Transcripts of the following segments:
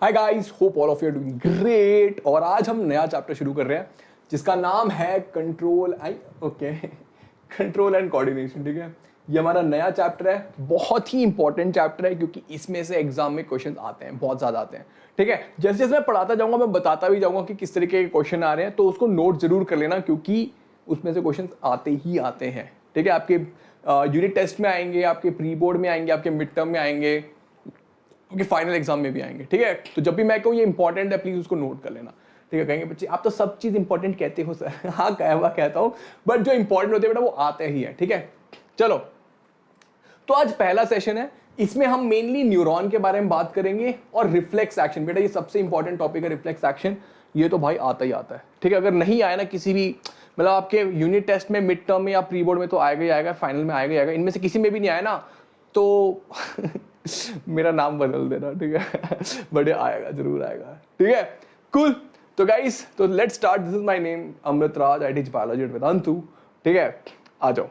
Hi guys, hope all of you are doing great. और आज हम नया चैप्टर शुरू कर रहे हैं जिसका नाम है कंट्रोल एंड कोऑर्डिनेशन। ठीक है, ये हमारा नया चैप्टर है, बहुत ही इंपॉर्टेंट चैप्टर है क्योंकि इसमें से एग्जाम में क्वेश्चन आते हैं, बहुत ज्यादा आते हैं। ठीक है, जैसे जैसे मैं पढ़ाता जाऊंगा मैं बताता भी जाऊंगा कि किस तरीके के क्वेश्चन आ रहे हैं, तो उसको नोट जरूर कर लेना क्योंकि उसमें से क्वेश्चन आते ही आते हैं। ठीक है, आपके यूनिट टेस्ट में आएंगे, आपके प्री बोर्ड में आएंगे, आपके मिड टर्म में आएंगे, क्योंकि फाइनल एग्जाम में भी आएंगे। ठीक है, तो जब भी मैं कहूँ ये इंपॉर्टेंट है प्लीज उसको नोट कर लेना। ठीक है, कहेंगे बच्चे आप तो सब चीज इंपॉर्टेंट कहते हो सर। हाँ कहता हूँ, बट जो इंपॉर्टेंट होते हैं बेटा वो आते ही है। ठीक है, चलो तो आज पहला सेशन है, इसमें हम मेनली न्यूरॉन के बारे में बात करेंगे और रिफ्लेक्स एक्शन। बेटा ये सबसे इंपॉर्टेंट टॉपिक है, रिफ्लेक्स एक्शन। ये तो भाई आता ही आता है। ठीक है, अगर नहीं आया ना किसी भी मतलब आपके यूनिट टेस्ट में, मिड टर्म में या प्री बोर्ड में, तो आएगा ही आएगा, फाइनल में आएगा ही आएगा। इनमें से किसी में भी नहीं आया ना तो मेरा नाम बदल देना। ठीक है, बट आएगा, जरूर आएगा। ठीक है, कूल। तो गाइस, तो let's start. This is my name Amrit Raj, I teach biology at Vedantu. ठीक है, आ जाओ।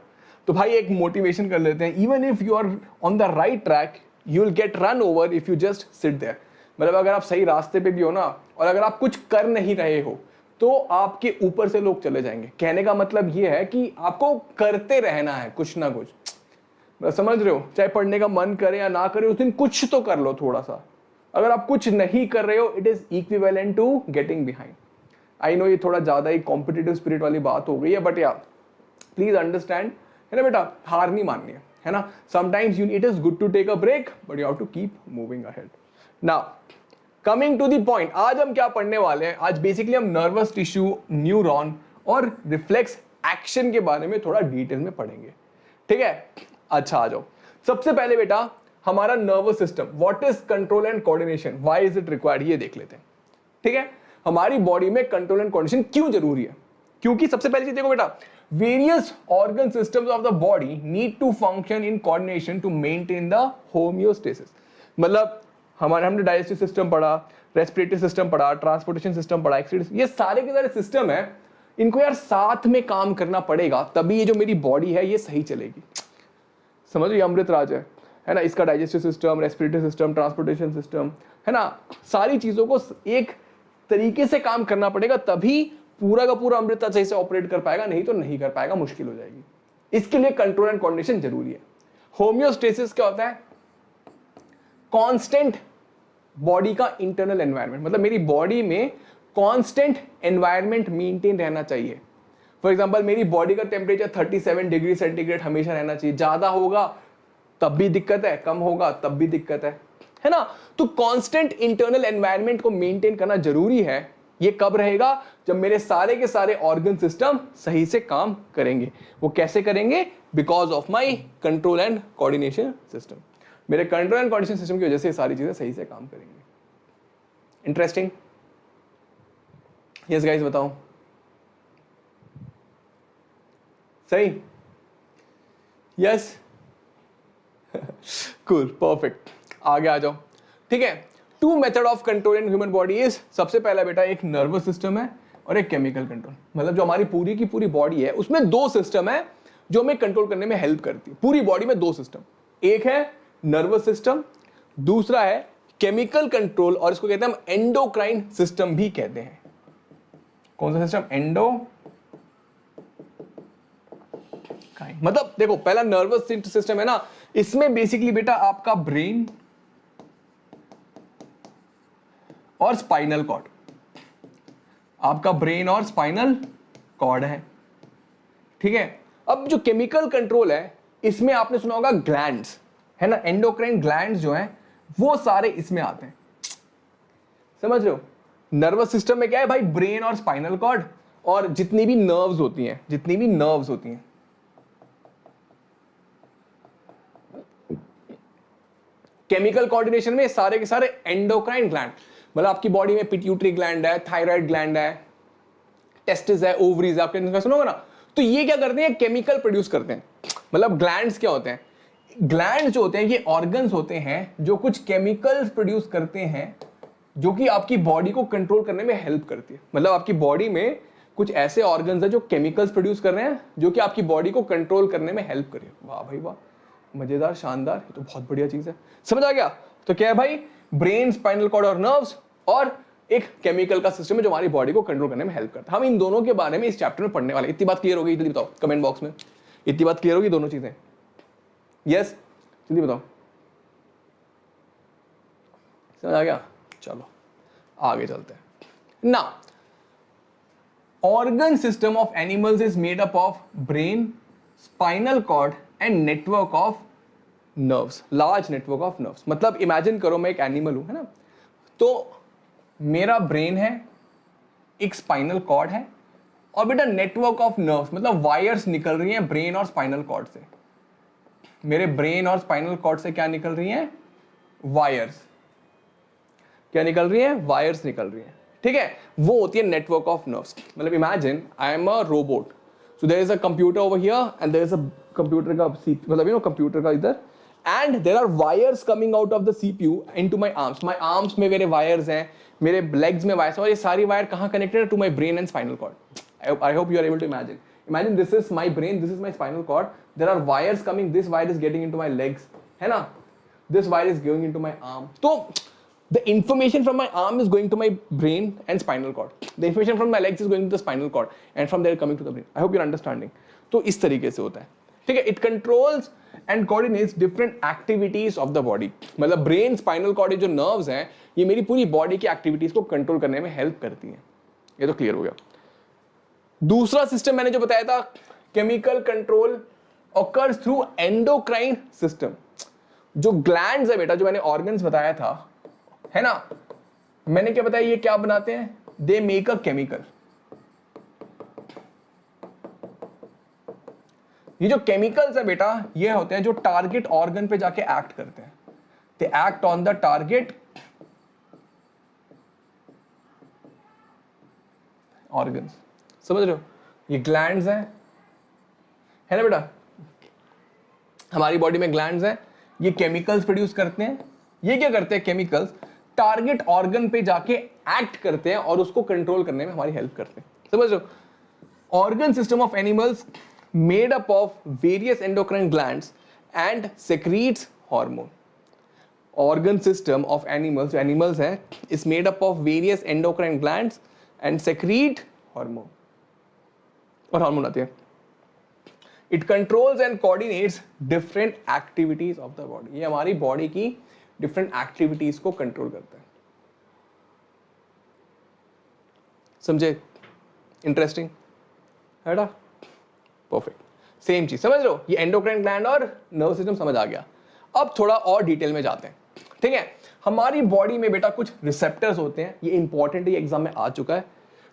तो भाई एक मोटिवेशन कर लेते हैं। Even if you are on the right track you will get run over if you just sit there. मतलब अगर आप सही रास्ते पे भी हो ना, और अगर आप कुछ कर नहीं रहे हो तो आपके ऊपर से लोग चले जाएंगे। कहने का मतलब ये है कि आपको करते रहना है कुछ ना कुछ। समझ रहे हो, चाहे पढ़ने का मन करे या ना करे, उस दिन कुछ तो कर लो थोड़ा सा। अगर आप कुछ नहीं कर रहे हो it is equivalent to getting behind. I know ये थोड़ा ज्यादा ही कॉम्पिटिटिव स्पिरिट वाली बात हो गई है, बट या प्लीज अंडरस्टैंड, है ना बेटा, हार नहीं माननी है ना। Sometimes it is good to take a break but you have to keep moving ahead. Now coming to the point, आज हम क्या पढ़ने वाले हैं। आज बेसिकली हम नर्वस टिश्यू, न्यूरॉन और रिफ्लेक्स एक्शन के बारे में थोड़ा डिटेल में पढ़ेंगे। ठीक है, अच्छा आ जाओ। सबसे पहले बेटा हमारा nervous system, what is control and coordination, why is it required, ये देख लेते हैं। ठीक है, हमारी बॉडी में कंट्रोल एंड कोऑर्डिनेशन क्यों जरूरी है। क्योंकि सबसे पहले चीज देखो बेटा, various organ systems of the body need to function in coordination to maintain the homeostasis. मतलब हमने डाइजेस्टिव सिस्टम पढ़ा, रेस्पिरेटरी सिस्टम पढ़ा, ट्रांसपोर्टेशन सिस्टम पढ़ा, ये सारे के सारे सिस्टम है, इनको यार साथ में काम करना पड़ेगा तभी ये जो मेरी बॉडी है ये सही चलेगी। समझ लो, ये अमृत राज है ना, इसका digestive system, respiratory system, transportation system, है ना, सारी चीजों को एक तरीके से काम करना पड़ेगा तभी पूरा का पूरा अमृत राज सही से ऑपरेट कर पाएगा, नहीं तो नहीं कर पाएगा, मुश्किल हो जाएगी। इसके लिए कंट्रोल एंड कोऑर्डिनेशन जरूरी है। होमियोस्टेसिस क्या होता है, कांस्टेंट बॉडी का इंटरनल एनवायरनमेंट, मतलब मेरी बॉडी में कांस्टेंट एनवायरनमेंट मेंटेन रहना चाहिए। फॉर एग्जाम्पल मेरी बॉडी का टेम्परेचर 37 डिग्री सेंटीग्रेड हमेशा रहना चाहिए। ज्यादा होगा तब भी दिक्कत है, कम होगा तब भी दिक्कत है ना। तो कांस्टेंट इंटरनल एनवायरनमेंट को मेंटेन करना जरूरी है। ये कब रहेगा, जब मेरे सारे के सारे ऑर्गन सिस्टम सही से काम करेंगे। वो कैसे करेंगे, because of my control and coordination system. मेरे कंट्रोल एंड कोऑर्डिनेशन सिस्टम की वजह से सारी चीजें सही से काम करेंगे। इंटरेस्टिंग, यस गाइस बताओ, सही, यस, कूल, परफेक्ट, आगे आ जाओ। ठीक है, two method of control in human body is, सबसे पहला बेटा एक नर्वस सिस्टम है और एक केमिकल कंट्रोल। मतलब जो हमारी पूरी की पूरी बॉडी है उसमें दो सिस्टम है जो हमें कंट्रोल करने में हेल्प करती है। पूरी बॉडी में दो सिस्टम, एक है नर्वस सिस्टम, दूसरा है केमिकल कंट्रोल, और इसको कहते हैं हम एंडोक्राइन सिस्टम भी कहते हैं। कौन सा सिस्टम, एंडोक्राइन। मतलब देखो पहला नर्वस सिस्टम है ना, इसमें बेसिकली बेटा आपका ब्रेन और स्पाइनल कॉर्ड, आपका ब्रेन और स्पाइनल कॉर्ड है। ठीक है, अब जो केमिकल कंट्रोल है इसमें आपने सुना होगा ग्लैंड्स, है ना, एंडोक्राइन ग्लैंड्स जो हैं वो सारे इसमें आते हैं। समझ रहे हो, नर्वस सिस्टम में क्या है भाई, ब्रेन और स्पाइनल कॉर्ड और जितनी भी नर्व्स होती हैं, केमिकल कोऑर्डिनेशन में सारे के सारे एंडोक्राइन ग्लैंड, मतलब आपकी बॉडी में पिट्यूटरी ग्लैंड है, थायराइड ग्लैंड है, टेस्टिस है, ओवरीज है, आपने सुनोगे ना। तो ये क्या करते हैं, केमिकल प्रोड्यूस करते हैं। मतलब ग्लैंड्स क्या होते हैं, ग्लैंड जो होते हैं ये ऑर्गन्स होते हैं जो कुछ केमिकल्स प्रोड्यूस करते हैं जो कि आपकी बॉडी को कंट्रोल करने में हेल्प करती है। मतलब आपकी बॉडी में कुछ ऐसे ऑर्गन्स है जो केमिकल्स प्रोड्यूस कर रहे हैं जो कि आपकी बॉडी को कंट्रोल करने में हेल्प करे। वाह भाई वाह, मजेदार, शानदार, ये तो बहुत बढ़िया चीज है। समझ आ गया। तो क्या है भाई, ब्रेन, स्पाइनल कॉर्ड और नर्व्स, और एक केमिकल का सिस्टम है जो हमारी बॉडी को कंट्रोल करने में हेल्प करता है। हम इन दोनों के बारे में इस चैप्टर में पढ़ने वाले। इतनी बात क्लियर होगी? जल्दी बताओ कमेंट बॉक्स में, इतनी बात क्लियर होगी दोनों चीजें? यस, जल्दी बताओ, समझ आ गया? चलो आगे चलते हैं ना। Organ system of animals is made up of brain, spinal cord and network of nerves, large network of nerves. मतलब इमेजिन करो मैं एक एनिमल हूं, है ना, तो मेरा ब्रेन है, एक स्पाइनल कॉर्ड है, और बेटा नेटवर्क ऑफ नर्व्स, मतलब वायर्स निकल रही हैं ब्रेन और स्पाइनल कॉर्ड से। मेरे ब्रेन और स्पाइनल कॉर्ड से क्या निकल रही हैं? वायर्स। क्या निकल रही हैं? वायर्स निकल रही हैं, ठीक है। वो होती है नेटवर्क ऑफ नर्व्स। मतलब imagine I am a robot, so there is a computer over here and there is a computer का मतलब कंप्यूटर का इधर, and there are wires coming out of the CPU into my arms. My arms में मेरे wires हैं, मेरे legs में wires हैं, और ये सारी वायर कहां कनेक्टेड है? To my brain and spinal cord. I hope you are able to imagine. Imagine this is my brain, this is my spinal cord. There are wires coming. This wire is getting into my legs, है ना? This wire is going into my arm. So the information from my arm is going to my brain and spinal cord. The information from my legs is going to the spinal cord, and from there coming to the brain. I hope you're understanding. तो इस तरीके से होता है, ठीक है। It controls and coordinates different activities of the body. मतलब brain, spinal cord, जो nerves हैं, ये मेरी पूरी body की activities को control करने में help करती हैं। ये तो clear हो गया। दूसरा सिस्टम मैंने जो बताया था, chemical control occurs through endocrine system. जो ग्लैंड्स है बेटा, जो मैंने ऑर्गन्स बताया था, है ना, मैंने क्या बताया, ये क्या बनाते हैं? They make a chemical. ये जो केमिकल्स है बेटा, ये होते हैं जो टारगेट ऑर्गन पे जाके एक्ट करते हैं। They act on the target organs. समझ रहे हो? ये ग्लैंड्स हैं, है ना बेटा, हमारी बॉडी में ग्लैंड्स हैं, ये केमिकल्स प्रोड्यूस करते हैं। ये क्या करते हैं? केमिकल्स टारगेट ऑर्गन पे जाके एक्ट करते हैं और उसको कंट्रोल करने में हमारी हेल्प करते हैं। समझ रहे हो? Organ system of animals made up of various endocrine glands and secrets hormone. Organ system of animals, जो एनिमल्स हैं, is made up of various endocrine glands and secrete hormone, और हार्मोन आते हैं। It controls and coordinates different activities of the body. ये हमारी body की different activities को control करता है। समझे? इंटरेस्टिंग है ना? परफेक्ट, सेम चीज समझ लो। ये एंडोक्राइन ग्लैंड और नर्व सिस्टम समझ आ गया। अब थोड़ा और डिटेल में जाते हैं, ठीक है। हमारी बॉडी में बेटा कुछ रिसेप्टर्स होते हैं, ये इंपॉर्टेंट है, ये एग्जाम में आ चुका है,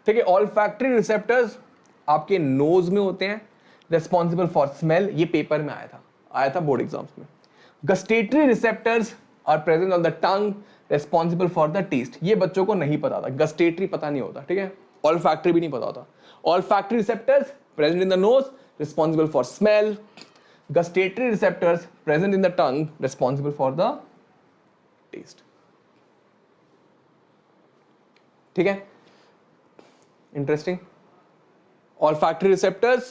ठीक है। ऑल्फैक्टरी रिसेप्टर्स आपके नोज में होते हैं, रिस्पॉन्सिबल फॉर स्मेल। ये पेपर में आया था बोर्ड एग्जाम्स में। Gustatory receptors are present on the tongue, responsible for the taste. ये बच्चों को नहीं पता था, गस्टेटरी पता नहीं होता, ठीक है। ऑल्फैक्टरी भी नहीं पता होता। Olfactory receptors present in the nose, responsible for smell. Gustatory receptors present in the tongue, responsible for the taste, ठीक है। Interesting. Olfactory receptors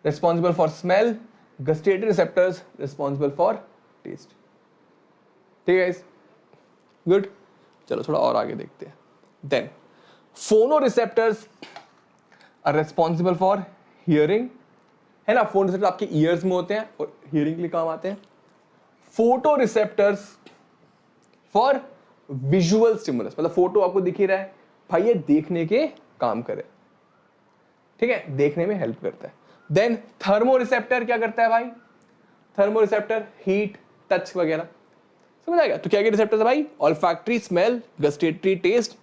responsible for smell, gustatory receptors responsible for taste. ठीक है guys, good. चलो थोड़ा और आगे देखते हैं। Then phonoreceptors are responsible for hearing, है ना। phonoreceptors आपके ears में होते हैं और hearing के लिए काम आते हैं। Photoreceptors for visual stimulus, मतलब फोटो आपको दिख ही रहा है भाई, ये देखने के काम करे, ठीक है, देखने में हेल्प करता है। देन थर्मोरिसेप्टर क्या करता है भाई? थर्मोरिसेप्टर हीट, टच वगैरह, समझ आएगा। तो क्या क्या रिसेप्टर्स है भाई? Olfactory, smell, gustatory, taste.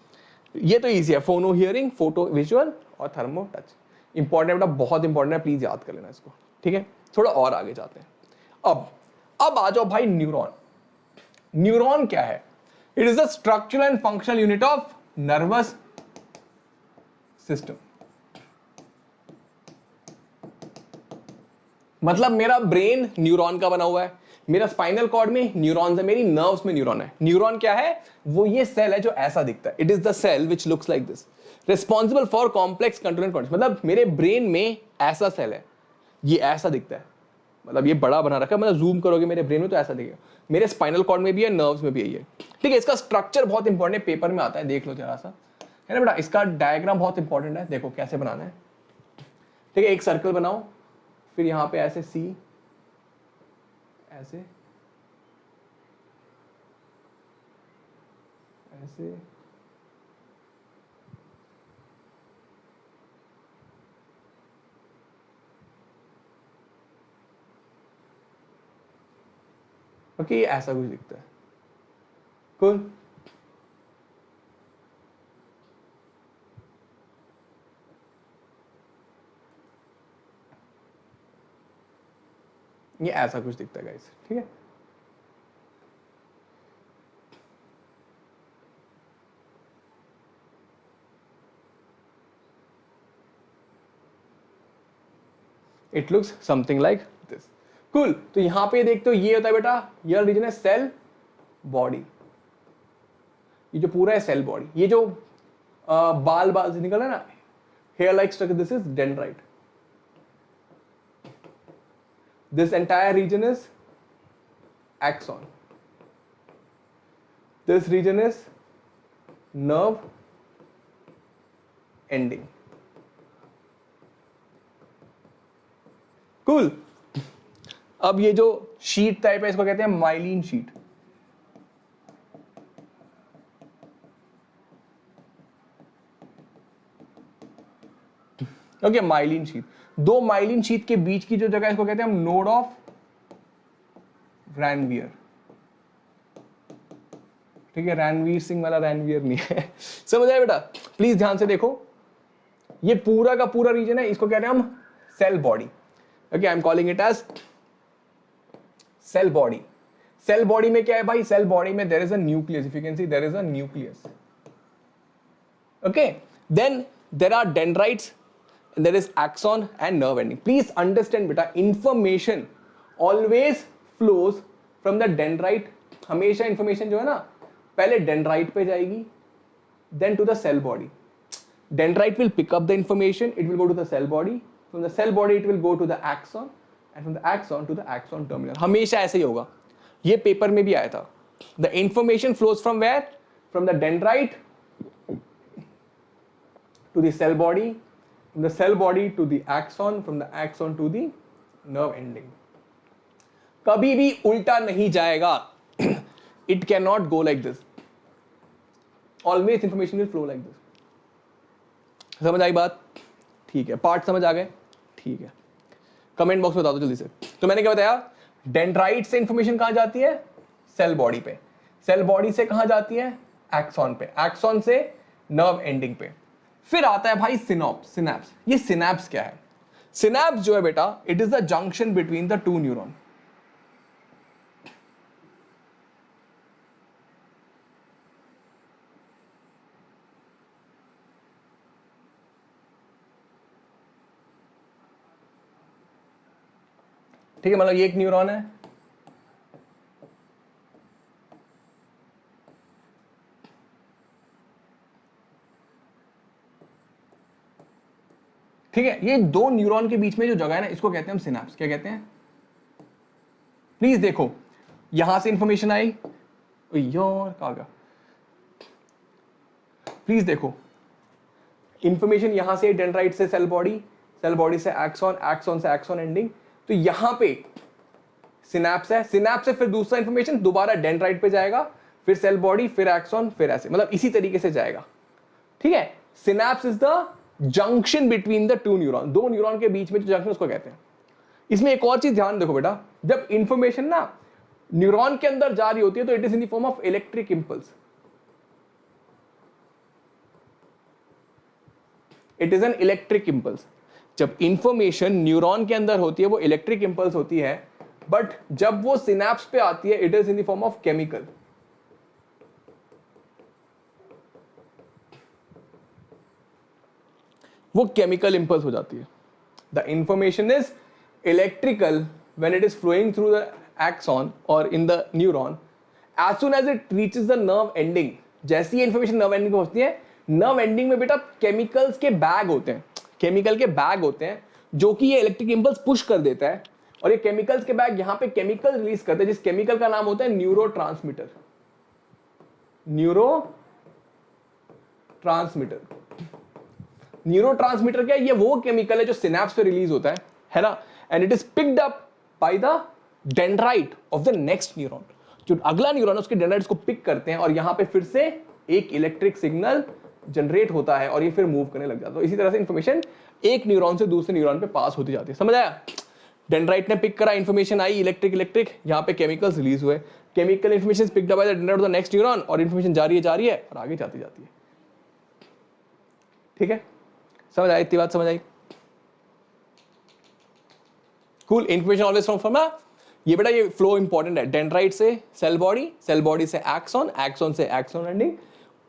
ये तो इजी है, फोनो हियरिंग, फोटो विजुअल और थर्मो टच। इंपॉर्टेंट बेटा, बहुत इंपॉर्टेंट है, प्लीज याद कर लेना इसको, ठीक है। थोड़ा और आगे जाते हैं। अब आ जाओ भाई न्यूरॉन। न्यूरॉन क्या है? It is the structural and functional unit of nervous system. मतलब मेरा ब्रेन न्यूरॉन का बना हुआ है, मेरा स्पाइनल कॉर्ड में न्यूरॉन्स है, मेरी नर्व्स में न्यूरॉन है। न्यूरॉन क्या है? वो ये सेल है जो ऐसा दिखता है। It is the cell which looks like this, responsible for complex control and condition. मतलब मेरे ब्रेन में ऐसा सेल है, ये ऐसा दिखता है, मतलब ये बड़ा बना रखा है, मतलब जूम करोगे मेरे ब्रेन में तो ऐसा दिखेगा। मेरे स्पाइनल कॉर्ड में भी है, नर्व्स में भी यही है। ठीक है, इसका स्ट्रक्चर बहुत इंपॉर्टेंट है, पेपर में आता है, देख लो जरा सा, है ना बेटा। इसका डायग्राम बहुत इंपॉर्टेंट है, देखो कैसे बनाना है। ठीक है, एक सर्कल बनाओ, फिर यहां पे ऐसे सी, ऐसे ऐसे, ओके, ये ऐसा कुछ दिखता है। कूल। ये ऐसा कुछ दिखता है गाइस, ठीक है। It looks something like this. Cool. तो यहां पे देखते हो ये होता है बेटा, ये रीजन है सेल बॉडी। ये जो पूरा है सेल बॉडी, ये जो बाल बाल से निकल रहा है ना, hair like structure, this is dendrite. This entire region is axon. This region is nerve ending. Cool. अब ये जो शीट टाइप है इसको कहते हैं myelin sheath. Okay, myelin sheath. दो माइलिन शीट के बीच की जो जगह इसको कहते हैं हम नोड ऑफ रैनवियर। ठीक है, रणवीर सिंह वाला रणवीर नहीं है। समझ आया बेटा? प्लीज ध्यान से देखो, ये पूरा का पूरा रीजन है, इसको कहते हैं हम cell body. Okay, I am calling it as cell body. Cell body में क्या है भाई? सेल बॉडी में there is a nucleus, if you can see there is a nucleus. Okay, then there are dendrites, there is axon and nerve ending. Please understand beta, information always flows from the dendrite. हमेशा information जो है ना पहले dendrite पे जाएगी, then to the cell body. Dendrite will pick up the information, it will go to the cell body. From the cell body it will go to the axon, and from the axon to the axon terminal. हमेशा ऐसे ही होगा, ये paper में भी आया था. The information flows from where? From the dendrite to the cell body. From the cell body to the axon, from the axon to the nerve ending. कभी भी उल्टा नहीं जाएगा. It cannot go like this. Always information will flow like this. समझ आई बात? ठीक है, part समझ आ गए? ठीक है, कमेंट बॉक्स में बता दो जल्दी से. तो मैंने क्या बताया? डेंड्राइट से इंफॉर्मेशन कहां जाती है? सेल बॉडी पे. सेल बॉडी से कहां जाती है? एक्सॉन पे. एक्सॉन से नर्व एंडिंग पे. फिर आता है भाई सिनैप्स. ये सिनैप्स क्या है? सिनैप्स जो है बेटा, it is the junction between the two neuron. ठीक है, मतलब ये एक न्यूरॉन है, ठीक है. ये दो न्यूरॉन के बीच में जो जगह है ना, इसको कहते हैं हम सिनैप्स. क्या कहते हैं? प्लीज देखो, यहां से इंफॉर्मेशन आई, यार कहां गया? प्लीज देखो, इंफॉर्मेशन यहां से डेंड्राइट से सेल बॉडी, सेल बॉडी से एक्सॉन, एक्सॉन से एक्सॉन एंडिंग. तो यहां पे सिनैप्स है, सिनैप्स से फिर दूसरा इंफॉर्मेशन दोबारा डेंड्राइट पे जाएगा, फिर सेल बॉडी, फिर एक्सॉन, फिर ऐसे, मतलब इसी तरीके से जाएगा. ठीक है, synapse is the junction between the two neuron. दो न्यूरॉन के बीच में जो जंक्शन उसको कहते हैं. इसमें एक और चीज ध्यान देखो बेटा, जब इंफॉर्मेशन ना न्यूरॉन के अंदर जा रही होती है तो it is in the form of electric impulse. It is an electric impulse. जब इंफॉर्मेशन न्यूरॉन के अंदर होती है वो इलेक्ट्रिक इंपल्स होती है, बट जब वो सिनैप्स पे आती है it is in the form of chemical. वो केमिकल इंपल्स हो जाती है. The information is electrical when it is flowing through the axon और in the neuron. As soon as it reaches the nerve ending, जैसी ये information nerve ending पहुंचती है, nerve ending में बेटा केमिकल्स के बैग होते हैं, केमिकल के बैग होते हैं जो कि ये इलेक्ट्रिक इंपल्स पुश कर देता है. और ये केमिकल्स के बैग यहाँ पे केमिकल रिलीज करते हैं, जिस केमिकल का नाम होता है न्यूरोट्रांसमीटर। न्यूरोट्रांसमीटर क्या है? ये वो केमिकल है जो सिनेप्स पे रिलीज होता है ना, and it is picked up by the dendrite of the next neuron. जो अगला न्यूरॉन उसके डेंड्राइट्स को पिक करते हैं और यहां पे फिर से एक इलेक्ट्रिक सिग्नल जनरेट होता है और ये फिर मूव करने लग जाता है। तो इसी तरह से इंफॉर्मेशन एक न्यूरॉन से दूसरे न्यूरॉन पे पास होती जाती है। समझ आया? डेंड्राइट ने पिक करा, इंफॉर्मेशन आई इलेक्ट्रिक, यहाँ पे केमिकल्स रिलीज हुए, chemical information picked up by the dendrite of the next neuron, और इंफॉर्मेशन जा रही है और आगे जाती है। ठीक है, समझ आई? इतनी बात समझ आई? कूल। इंफॉर्मेशन ऑलवेज फ्रॉम ये बेटा ये फ्लो इंपॉर्टेंट है। डेंड्राइट से सेल बॉडी से एक्सॉन से एक्सॉन एंडिंग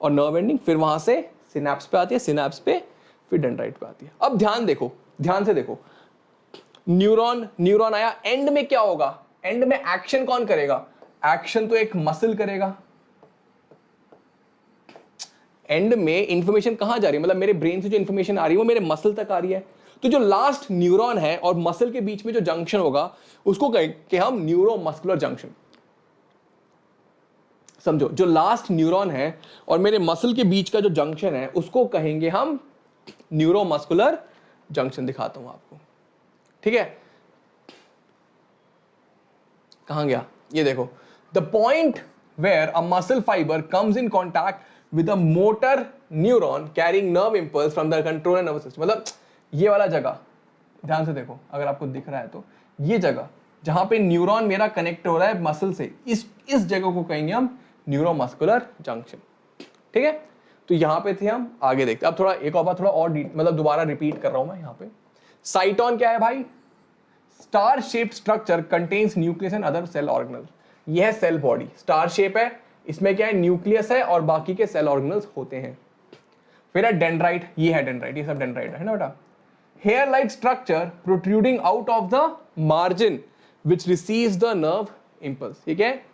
और नर्व एंडिंग, फिर वहां से सिनेप्स पे आती है, सिनेप्स पे फिर डेंड्राइट पे आती है। अब ध्यान से देखो, न्यूरॉन आया, एंड में क्या होगा? एंड में एक्शन कौन करेगा? एक्शन तो एक मसल करेगा। एंड में इंफॉर्मेशन कहां जा रही है? मतलब मेरे ब्रेन से जो इंफॉर्मेशन आ रही है वो मेरे मसल तक आ रही है। तो जो लास्ट न्यूरॉन है और मसल के बीच में जो जंक्शन होगा उसको कहेंगे हम न्यूरोमस्कुलर जंक्शन। समझो, जो लास्ट न्यूरॉन है और मेरे मसल के बीच का जो जंक्शन है उसको कहेंगे हम न्यूरोमस्कुलर जंक्शन। दिखाता हूं आपको, ठीक है? कहां गया? ये देखो, the point where a muscle fibre comes in contact with a motor neuron carrying nerve impulse from the controller nervous system. मतलब ये वाला जगह ध्यान से देखो, अगर आपको दिख रहा है तो ये जगह जहां पे न्यूरॉन मेरा कनेक्ट हो रहा है मसल से, इस जगह को कहेंगे हम न्यूरोमस्कुलर जंक्शन। ठीक है, तो यहां पे थे हम, आगे देखते। अब थोड़ा एक और बात, थोड़ा और मतलब दोबारा रिपीट कर रहा हूं मैं यहां पे। साइटोन क्या है भाई? Star shaped structure contains nucleus and other cell organelle. यह सेल बॉडी स्टार शेप है, इसमें क्या है? न्यूक्लियस है और बाकी के सेल ऑर्गेनल्स होते हैं। फिर है डेंड्राइट, ये है डेंड्राइट, ये सब डेंड्राइट है ना बेटा। Hair like structure protruding out of the margin which receives the nerve impulse. ठीक है,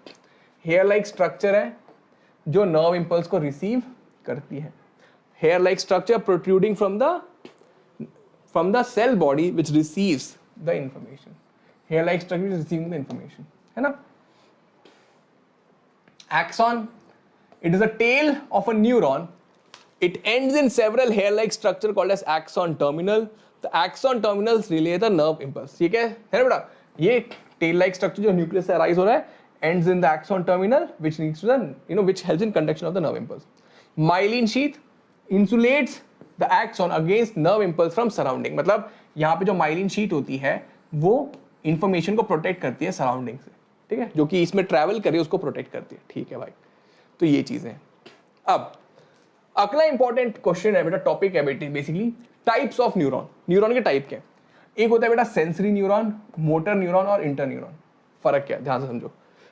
हेयर लाइक स्ट्रक्चर है जो नर्व इंपल्स को रिसीव करती है। Hair like structure protruding from the cell body which receives the information. Hair like structure receiving the information, है ना। Axon, it is a tail of a neuron. It ends in several hair-like structure called as axon terminal. The axon terminals relay the nerve impulse. ठीक है ना बेटा? ये tail-like structure जो nucleus से arise हो रहा है, ends in the axon terminal, which leads to the, which helps in conduction of the nerve impulse. Myelin sheath insulates the axon against nerve impulse from surrounding. मतलब यहाँ पे जो myelin sheath होती है, वो information को protect करती है surrounding से। ठीक है, जो कि इसमें ट्रैवल करे उसको प्रोटेक्ट करती है। ठीक है भाई, तो ये चीजें। अब अगला इंपॉर्टेंट क्वेश्चन है बेटा, टॉपिक है बेटी basically types of neuron. Neuron के टाइप क्या? एक होता है बेटा सेंसरी न्यूरॉन, मोटर न्यूरॉन और इंटर न्यूरॉन। फर्क क्या है ध्यान से समझो।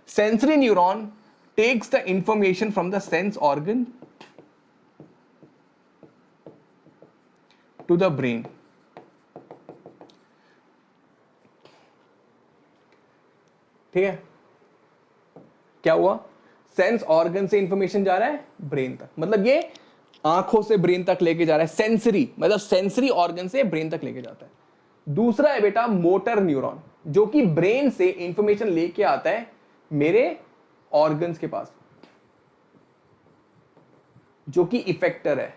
Sensory neuron takes the information from the sense organ to the brain. ठीक है, क्या हुआ? सेंस ऑर्गन से इंफॉर्मेशन जा रहा है ब्रेन तक, मतलब ये आंखों से ब्रेन तक लेके जा रहा है। सेंसरी मतलब सेंसरी ऑर्गन से ब्रेन तक लेके जाता है। दूसरा है बेटा मोटर न्यूरॉन, जो कि ब्रेन से इंफॉर्मेशन लेके आता है मेरे ऑर्गन्स के पास, जो कि इफेक्टर है।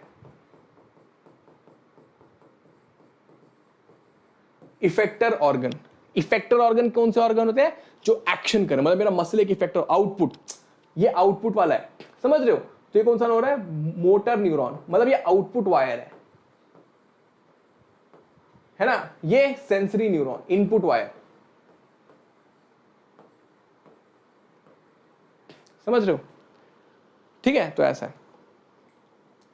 इफेक्टर ऑर्गन, इफेक्टर ऑर्गन कौन से ऑर्गन होते हैं? जो एक्शन करे, मतलब मेरा मसल एक इफेक्टर, आउटपुट, ये आउटपुट वाला है, समझ रहे हो? तो ये कौन सा हो रहा है? मोटर न्यूरॉन, मतलब ये आउटपुट वायर है ना। ये सेंसरी न्यूरॉन, इनपुट वायर, समझ रहे हो? ठीक है, तो ऐसा है।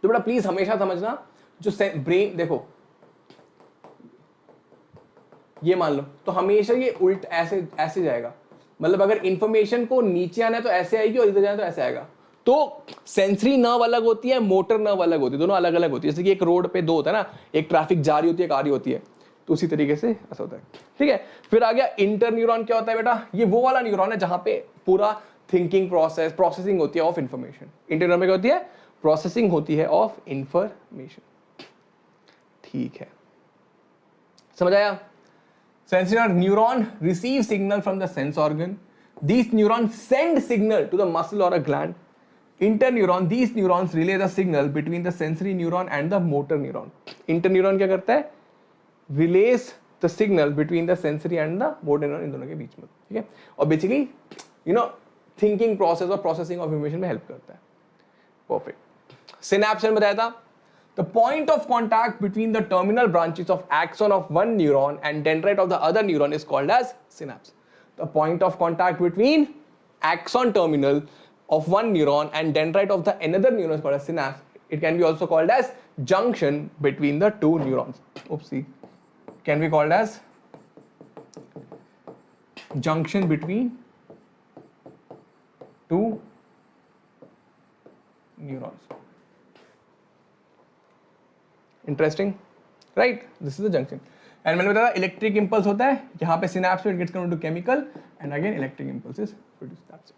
तो बेटा प्लीज हमेशा समझना, जो ब्रेन देखो, ये मान लो, तो हमेशा ये उल्ट ऐसे जाएगा। मतलब अगर इंफॉर्मेशन को नीचे आना है तो ऐसे आएगी और इधर जाना तो ऐसे आएगा। तो सेंसरी नर्व अलग होती है, मोटर नर्व अलग होती है, दोनों अलग अलग होती है। जैसे कि एक रोड पे दो होता है ना, एक ट्रैफिक जा रही होती है, एक आ रही होती है, तो उसी तरीके से ऐसा होता है। ठीक है, फिर आ गया इंटर न्यूरॉन। क्या होता है बेटा? ये वो वाला न्यूरॉन है जहां पे पूरा थिंकिंग प्रोसेसिंग होती है ऑफ इंफॉर्मेशन। इंटर न्यूरॉन में क्या होती है? प्रोसेसिंग होती है ऑफ इंफॉर्मेशन। ठीक है, समझ आया? Sensory neuron receive signal from the sense organ. These neurons send signal to the muscle or a gland. Interneuron, these neurons relay the signal between the sensory neuron and the motor neuron. Interneuron क्या करता है? Relays the signal between the sensory and the motor neuron, इन दोनों के बीच में, ठीक है? और basically, you know, thinking process और processing of information में help करता है. Perfect. Synapse में बताया था. The point of contact between the terminal branches of axon of one neuron and dendrite of the other neuron is called as synapse. The point of contact between axon terminal of one neuron and dendrite of the another neuron is called as synapse. It can be also called as junction between the two neurons. Oopsie. Can be called as junction between two neurons. Interesting, right? This is the junction. And मैंने बताया electric impulse होता है यहाँ पे synapse में, it gets converted to chemical and again electric impulse is produced. That's it.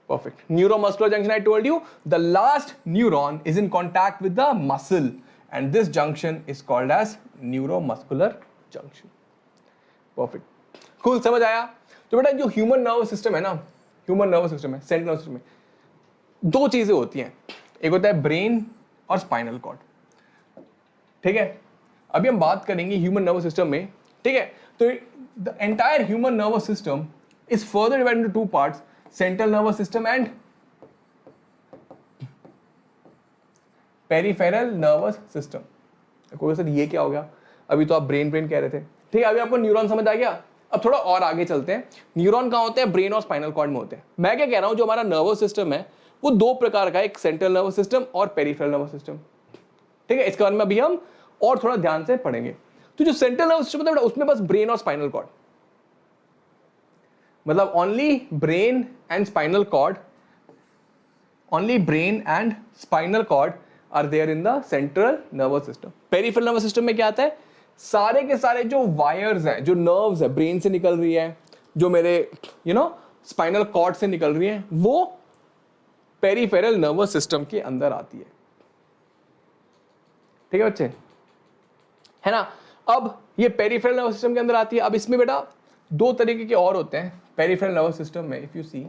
Perfect. Neuromuscular junction, I told you, the last neuron is in contact with the muscle and this junction is called as neuromuscular junction. Perfect. Cool, समझ आया? तो बेटा जो human nervous system है ना, human nervous system है, central nervous system में दो चीजें होती हैं. एक होता है ब्रेन और स्पाइनल कॉर्ड. ठीक है, अभी हम बात करेंगे ह्यूमन नर्वस सिस्टम में. ठीक है, तो the entire human nervous system is further divided into two parts, central nervous system and peripheral nervous system. कोई सर ये क्या हो गया? अभी तो आप ब्रेन ब्रेन कह रहे थे. ठीक है, अभी आपको न्यूरॉन समझ आ गया. अब थोड़ा और आगे चलते हैं. न्यूरॉन कहाँ होते हैं? ब्रेन और स्पाइनल कॉर्ड में होते हैं. मैं क्या कह रहा हूं, जो हमारा नर्वस सिस्टम है वो दो प्रकार का है, एक सेंट्रल नर्वस सिस्टम और पेरिफेरल नर्वस सिस्टम. ठीक है, इसके बारे में अभी हम और थोड़ा ध्यान से पढ़ेंगे. तो जो सेंट्रल नर्वस सिस्टम है उसमें बस ब्रेन और स्पाइनल कॉर्ड, मतलब only brain and spinal cord, only brain and spinal cord are there in the central nervous system. Peripheral nervous system में क्या आता है? सारे के सारे जो वायर्स हैं, जो नर्व्स है, ब्रेन से निकल रही है, जो मेरे स्पाइनल कॉर्ड से निकल रही है, वो पेरिफेरल नर्वस सिस्टम के अंदर आती है. ठीक है बच्चे, है ना? अब ये पेरिफेरल नर्वस सिस्टम के अंदर आती है. अब इसमें बेटा दो तरीके के और होते हैं पेरिफेरल नर्वस सिस्टम में. If you see,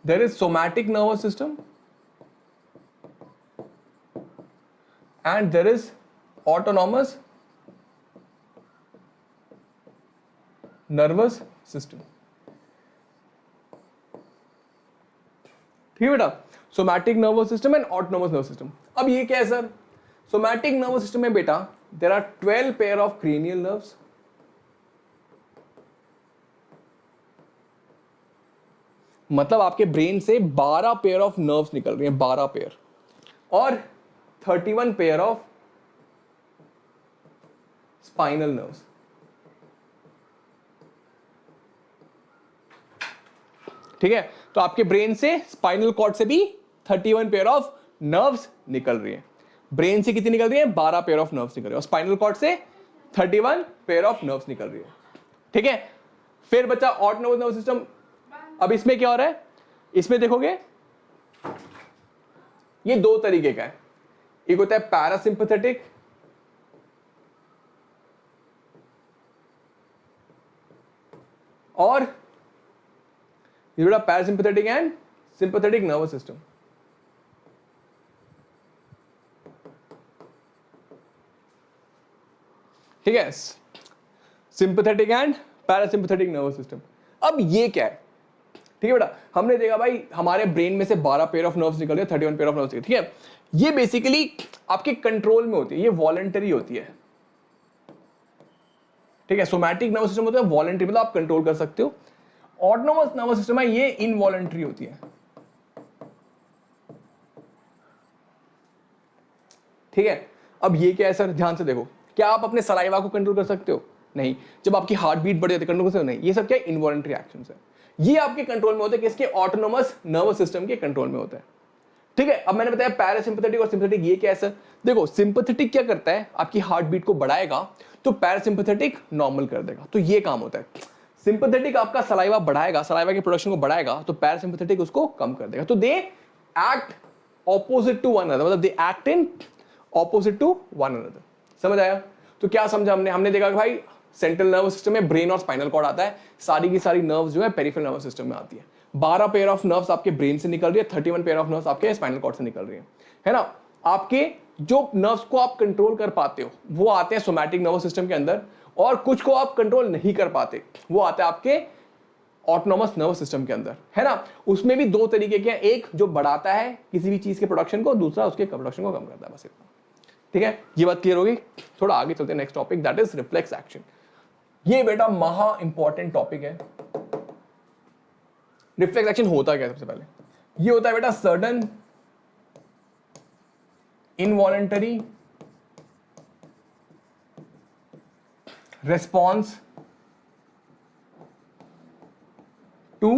there is somatic nervous system and there is autonomous nervous system. ठीक है बेटा, somatic nervous system and autonomous nervous system. अब ये क्या है सर? सोमैटिक नर्वस सिस्टम में बेटा there are 12 pair of cranial nerves, मतलब आपके ब्रेन से 12 पेयर ऑफ नर्व्स निकल रही हैं, 12 पेयर, और 31 पेयर ऑफ स्पाइनल नर्व्स. ठीक है, तो आपके ब्रेन से, स्पाइनल कॉर्ड से भी 31 पेयर ऑफ नर्व्स निकल रही है. ब्रेन से कितनी निकल रही है? 12 पेयर ऑफ नर्व्स निकल रही है, और स्पाइनल कॉर्ड से 31 पेयर ऑफ नर्व्स निकल रही है. ठीक है, फिर बच्चा ऑटोनॉमस नर्वस सिस्टम. अब इसमें क्या हो रहा है? इसमें देखोगे ये दो तरीके का है. एक होता है पैरासिम्पैथेटिक और ये बड़ा parasympathetic and sympathetic nervous system. ठीक है, sympathetic and parasympathetic nervous system. अब ये क्या है? ठीक है बेटा, हमने देखा भाई हमारे ब्रेन में से 12 पेयर ऑफ नर्व्स निकल रहे हैं, 31 पेयर ऑफ नर्व्स. ठीक है, ये बेसिकली आपके कंट्रोल में होती है, ये वॉलंटरी होती है. ठीक है, सोमैटिक नर्वस सिस्टम होता है वॉलंटरी, मतलब आप कंट्रोल कर सकते हो. ऑटोनॉमस नर्वस सिस्टम है, ये इनवॉलंटरी होती है. ठीक है, अब ये क्या है सर? ध्यान से देखो. क्या आप अपने सलाइवा को कंट्रोल कर सकते हो? नहीं. जब आपकी हार्ट बीट बढ़ जाती है, कंट्रोल कर सकते हो? नहीं. ये सब क्या है? इनवॉलंटरी एक्शंस है. ये आपके कंट्रोल में होते हैं, किसके? ऑटोनॉमस नर्वस सिस्टम के कंट्रोल में होता है. ठीक है, अब मैंने बताया पैरासिम्पैथेटिक और सिंपैथेटिक. ये क्या है सर? देखो, सिंपैथेटिक क्या करता है? आपकी हार्ट बीट को बढ़ाएगा, तो पैरासिम्पैथेटिक नॉर्मल कर देगा. तो ये काम होता है. सिंपैथेटिक आपका सलाइवा बढ़ाएगा, सलाइवा के प्रोडक्शन को बढ़ाएगा, तो पैरासिम्पैथेटिक उसको कम कर देगा. तो they act opposite to one another, मतलब they act in opposite to one another. समझ आया? तो क्या समझा हमने? हमने देखा कि भाई सेंट्रल नर्वस सिस्टम में ब्रेन और स्पाइनल कॉर्ड आता है, सारी की सारी नर्व्स जो है पेरिफेरल नर्वस सिस्टम में आती है। 12 पेयर ऑफ नर्व्स आपके ब्रेन से निकल रही है, 31 पेयर ऑफ नर्व्स आपके स्पाइनल कॉर्ड से निकल रही है ना। आपके जो नर्व्स को आप कंट्रोल कर पाते हो वो आते हैं सोमैटिक नर्वस सिस्टम के अंदर, और कुछ को आप कंट्रोल नहीं कर पाते वो आते हैं आपके ऑटोनोमस नर्वस सिस्टम के अंदर, है ना। उसमें भी दो तरीके के हैं, एक जो बढ़ाता है किसी भी चीज के प्रोडक्शन को, दूसरा उसके प्रोडक्शन को कम करता है, बस इतना। ठीक है, ये बात क्लियर होगी। थोड़ा आगे चलते हैं, next topic that is reflex action. ये बेटा महा इंपॉर्टेंट टॉपिक है। रिफ्लेक्स एक्शन होता क्या है? सबसे पहले ये होता है बेटा sudden involuntary response to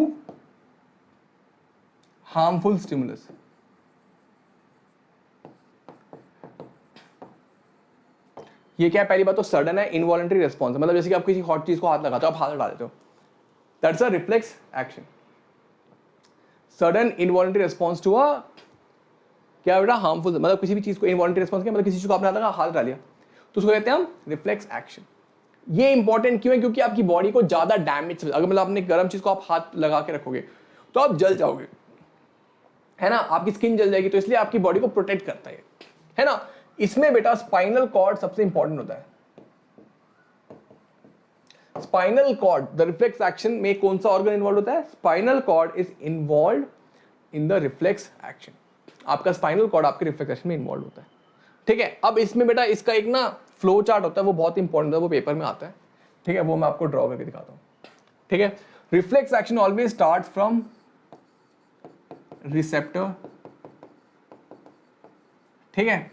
harmful stimulus. ये क्या है? पहली बात तो सडन है, इनवॉलंटरी रिस्पॉन्स, मतलब जैसे कि आप किसी हॉट चीज को हाथ लगाते हो, आप हाथ हटा देते हो, that's a reflex action. Sudden involuntary response to a क्या बेटा? हार्मफुल, मतलब किसी भी चीज को इनवॉलंटरी रिस्पॉन्स किया, मतलब किसी चीज को आपने हाथ लगा, हाथ डाल लिया, तो उसको कहते हैं हम रिफ्लेक्स एक्शन। ये इंपॉर्टेंट क्यों है? क्योंकि आपकी बॉडी को ज्यादा डैमेज, अगर मतलब आपने गर्म चीज को आप हाथ लगा के रखोगे तो आप जल जाओगे, है ना, आपकी स्किन जल जाएगी, तो इसलिए आपकी बॉडी को प्रोटेक्ट करता है ना। इसमें बेटा स्पाइनल कॉर्ड सबसे इंपॉर्टेंट होता है। Spinal cord, the reflex action में कौन सा ऑर्गन इन्वॉल्व होता है? Spinal cord is involve in the reflex action. आपका स्पाइनल कॉर्ड आपके रिफ्लेक्स एक्शन में इन्वॉल्व होता है। ठीक है, अब इसमें बेटा इसका एक ना फ्लो चार्ट होता है, वो बहुत इंपॉर्टेंट है, वो पेपर में आता है। ठीक है, वो मैं आपको ड्रॉ करके दिखाता हूं। ठीक है, reflex action always start from receptor, ठीक है,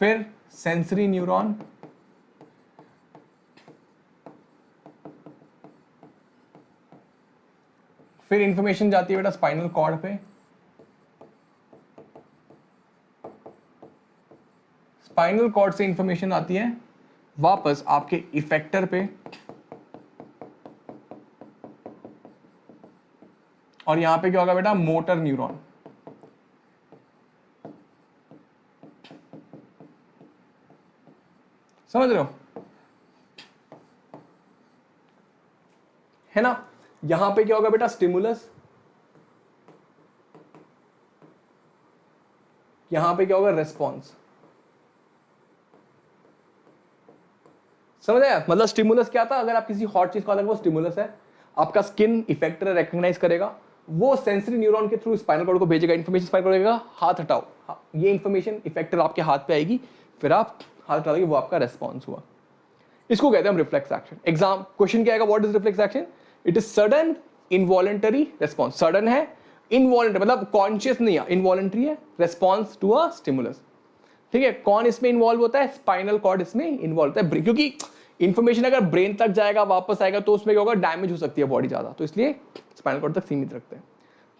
फिर सेंसरी न्यूरॉन, फिर इंफॉर्मेशन जाती है बेटा स्पाइनल कॉर्ड पे, स्पाइनल कॉर्ड से इंफॉर्मेशन आती है वापस आपके इफेक्टर पे, और यहां पे क्या होगा बेटा? Motor neuron. समझ रहे हो? है ना। यहां पे क्या होगा बेटा? स्टिमुलस। यहां पे क्या होगा? रेस्पॉन्स। समझ आया? मतलब स्टिमुलस क्या था? अगर आप किसी हॉट चीज को अलग, वो स्टिमुलस है, आपका स्किन इफेक्टर रिकॉग्नाइज करेगा, वो सेंसरी न्यूरॉन के थ्रू स्पाइनल कॉर्ड को भेजेगा इंफॉर्मेशन, स्पाइनल कॉर्ड कहेगा हाथ हटाओ, ये इंफॉर्मेशन इफेक्टर आपके हाथ पे आएगी, फिर आप हाथ हटा दोगे, वो आपका रेस्पॉन्स हुआ। इसको कहते हैं हम रिफ्लेक्स एक्शन। एग्जाम क्वेश्चन क्या आएगा? What is reflex action? It is sudden involuntary response. Sudden है, इनवॉलंटरी मतलब कॉन्शियस नहीं है, इनवॉलंटरी है, रिस्पॉन्स टू अ स्टिमुलस। ठीक है, कौन इसमें इन्वॉल्व होता है? स्पाइनल कॉर्ड इसमें इन्वॉल्व होता है, क्योंकि इंफॉर्मेशन अगर ब्रेन तक जाएगा वापस आएगा तो उसमें क्या होगा? डैमेज हो सकती है बॉडी ज्यादा, तो इसलिए स्पाइनल कॉर्ड तक सीमित रखते हैं।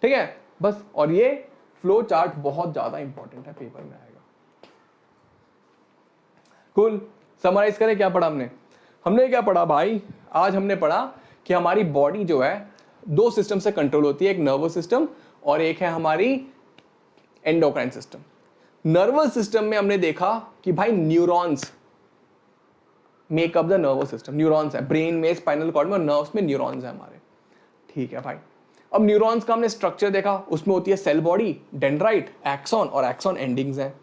ठीक है, बस। और ये फ्लो चार्ट बहुत ज्यादा इंपॉर्टेंट है, पेपर में आएगा। कूल। समराइज करें, क्या पढ़ा हमने? हमने क्या पढ़ा भाई? आज हमने पढ़ा कि हमारी बॉडी जो है दो सिस्टम से कंट्रोल होती है, एक नर्वस सिस्टम और एक है हमारी एंडोक्राइन सिस्टम। नर्वस सिस्टम में हमने देखा कि भाई neurons makeup the nervous system. Neurons है ब्रेन में, स्पाइनल कॉर्ड में और नर्व्स में न्यूरॉन्स है हमारे। ठीक है भाई, अब न्यूरॉन्स का हमने स्ट्रक्चर देखा, उसमें होती है सेल बॉडी, डेंड्राइट, एक्सॉन और एक्सॉन एंडिंग्स हैं।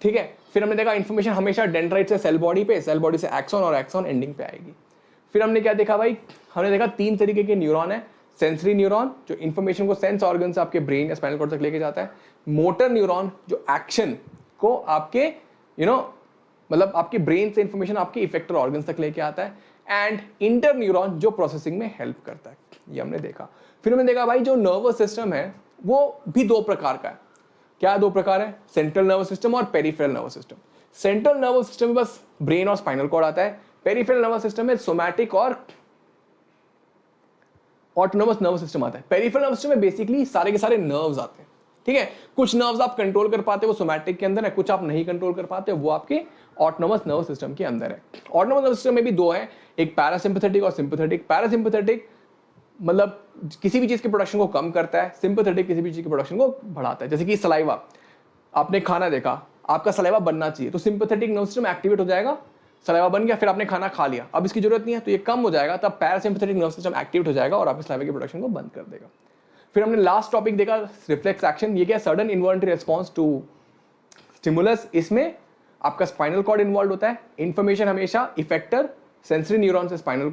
ठीक है, फिर हमने देखा इंफॉर्मेशन हमेशा डेंड्राइट से सेल बॉडी पे, सेल बॉडी से एक्सॉन और एक्सॉन एंडिंग पे आएगी। फिर हमने क्या देखा भाई? हमने देखा तीन तरीके के न्यूरॉन है। सेंसरी न्यूरॉन जो इंफॉर्मेशन को सेंस ऑर्गन से आपके ब्रेन या स्पाइनल कॉर्ड तक लेके जाता है। मोटर न्यूरॉन जो एक्शन को आपके मतलब आपके ब्रेन से इंफॉर्मेशन आपके इफेक्टर ऑर्गन्स तक लेके आता है। एंड इंटर न्यूरॉन जो प्रोसेसिंग में हेल्प करता है, ये हमने देखा। फिर हमने देखा भाई जो नर्वस सिस्टम है वो भी दो प्रकार का है। क्या दो प्रकार है? सेंट्रल नर्वस सिस्टम और peripheral nervous system. Central nervous system में बस ब्रेन और स्पाइनल कॉर्ड आता है। पेरिफेरल नर्वस सिस्टम में सोमैटिक और ऑटोनोमस नर्वस सिस्टम आता है। पेरिफेरल नर्वस सिस्टम में बेसिकली सारे के सारे नर्व्स आते हैं। ठीक है, कुछ नर्व्स आप कंट्रोल कर पाते हो वो सोमैटिक के अंदर है, कुछ आप नहीं कंट्रोल कर पाते हो वो आपके ऑटोनोमस नर्वस सिस्टम के अंदर है। ऑटोनोमस नर्वस सिस्टम में भी दो है, एक पैरासिम्पैथेटिक और सिंपैथेटिक। पैरासिम्पैथेटिक मतलब किसी भी चीज के प्रोडक्शन को कम करता है, सिंपैथेटिक किसी भी चीज के प्रोडक्शन को बढ़ाता है। जैसे कि सलाइवा, आपने खाना देखा, आपका सलाइवा बनना चाहिए तो सिंपैथेटिक नर्वस सिस्टम एक्टिवेट हो जाएगा, सलाइवा बन गया, फिर आपने खाना खा लिया, अब इसकी जरूरत नहीं है, तो ये कम हो जाएगा, तब पैरासिम्पैथेटिक नर्वस सिस्टम एक्टिवेट हो जाएगा और आपके सलाइवा की प्रोडक्शन को बंद कर देगा। फिर हमने लास्ट टॉपिक देखा रिफ्लेक्स एक्शन, ये क्या सडन इन्वॉलंटरी रिस्पॉन्स टू स्टिमुलस। इसमें आपका स्पाइनल कॉर्ड इन्वॉल्व होता है, इंफॉर्मेशन हमेशा इफेक्टर सेंसरी न्यूरॉन से स्पाइनल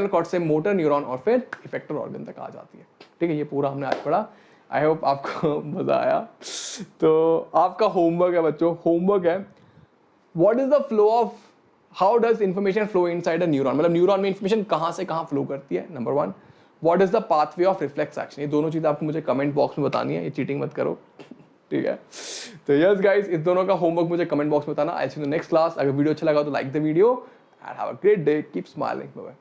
कॉर्ड से मोटर न्यूरॉन और फिर इफेक्टर ऑर्गन तक आ जाती है। ठीक है, ये पूरा हमने आज पढ़ा। आई होप आपको मजा आया। तो आपका होमवर्क है बच्चों, होमवर्क है what is the flow of, how does information flow inside a neuron, मतलब न्यूरॉन में इंफॉर्मेशन कहाँ से कहाँ फ्लो करती है, number 1। What is the pathway of reflex action, ये दोनों चीज़ें आपको मुझे कमेंट बॉक्स में बतानी है, ये चीटिंग मत करो, ठीक है। तो यस गाइस, इस दोनों का होमवर्क मुझे कमेंट बॉक्स में बताना। I see you in the next class. अगर वीडियो अच्छा लगा तो like the video and have a great day, keep smiling, bye bye.